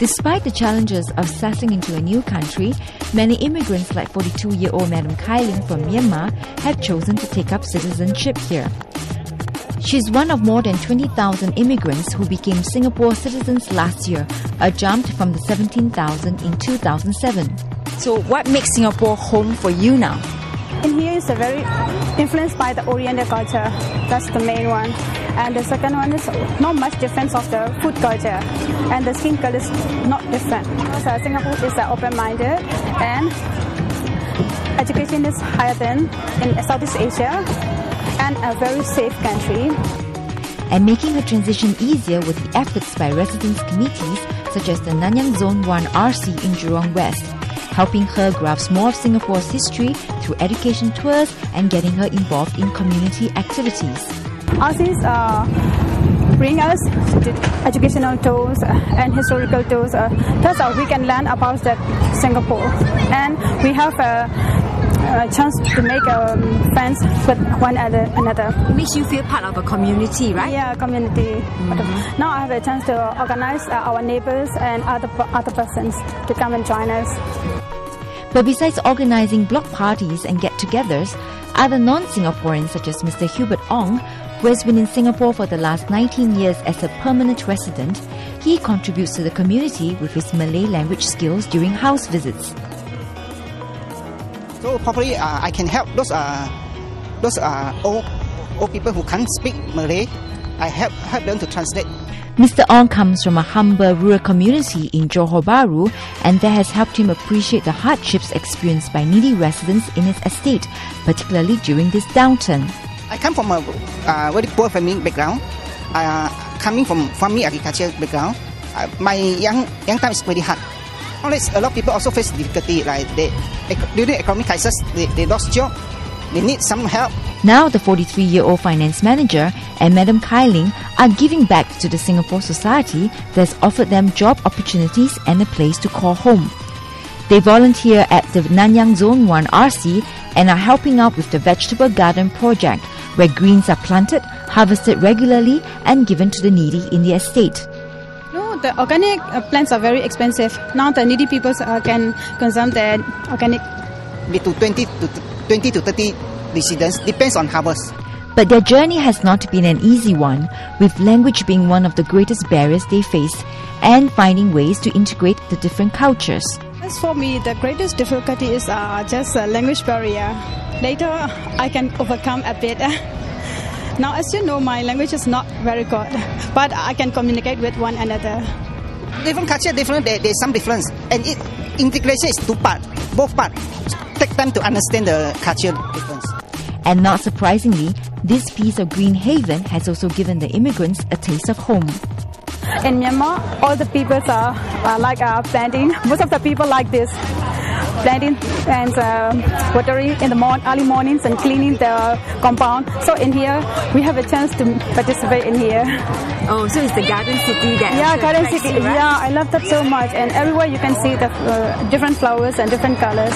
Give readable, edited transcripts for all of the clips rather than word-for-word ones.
Despite the challenges of settling into a new country, many immigrants like 42-year-old Madam Kai Lin from Myanmar have chosen to take up citizenship here. She's one of more than 20,000 immigrants who became Singapore citizens last year, a jump from the 17,000 in 2007. So what makes Singapore home for you now? In here is very influenced by the Oriental culture. That's the main one. And the second one is not much difference of the food culture. And the skin color is not different. So Singapore is open-minded and education is higher than in Southeast Asia and a very safe country. And making her transition easier with the efforts by residents committees such as the Nanyang Zone 1 RC in Jurong West, helping her grasp more of Singapore's history through education tours and getting her involved in community activities. RCs bring us to educational tours and historical tours. Thus we can learn about Singapore, and we have a chance to make friends with one another. It makes you feel part of a community, right? Yeah, community. Now I have a chance to organize our neighbors and other persons to come and join us. But besides organizing block parties and get-togethers, other non-Singaporeans such as Mr. Hubert who has been in Singapore for the last 19 years as a permanent resident, he contributes to the community with his Malay language skills during house visits. So probably I can help those old people who can't speak Malay. I help them to translate. Mr. Ong comes from a humble rural community in Johor Bahru, and that has helped him appreciate the hardships experienced by needy residents in his estate, particularly during this downturn. I come from a very poor family background. Coming from farming agriculture background, my young time is very hard. Honestly, a lot of people also face difficulty, like during economic crisis, they lost job, they need some help. Now the 43-year-old finance manager and Madam Kai Lin are giving back to the Singapore society that has offered them job opportunities and a place to call home. They volunteer at the Nanyang Zone 1 RC and are helping out with the vegetable garden project, where greens are planted, harvested regularly and given to the needy in the estate. No, the organic plants are very expensive. Now the needy people can consume the organic. Between 20 to 30 residents, depends on harvest. But their journey has not been an easy one, with language being one of the greatest barriers they face and finding ways to integrate the different cultures. As for me, the greatest difficulty is just a language barrier. Later, I can overcome a bit. Now, as you know, my language is not very good, but I can communicate with one another. Different culture, there's some difference. And integration is two parts, both parts. Take time to understand the culture difference. And not surprisingly, this piece of green haven has also given the immigrants a taste of home. In Myanmar, all the people are like planting. Most of the people like this, planting and watering in the early mornings and cleaning the compound. So in here, we have a chance to participate in here. Oh, so it's the garden city that... Yeah, garden city. Right? Yeah, I love that so much. And everywhere you can see the different flowers and different colors.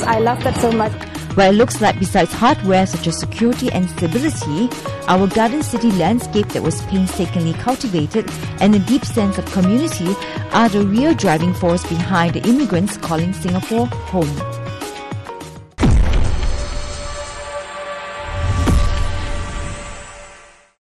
I love that so much. Well, it looks like besides hardware such as security and stability, our garden city landscape that was painstakingly cultivated and a deep sense of community are the real driving force behind the immigrants calling Singapore home.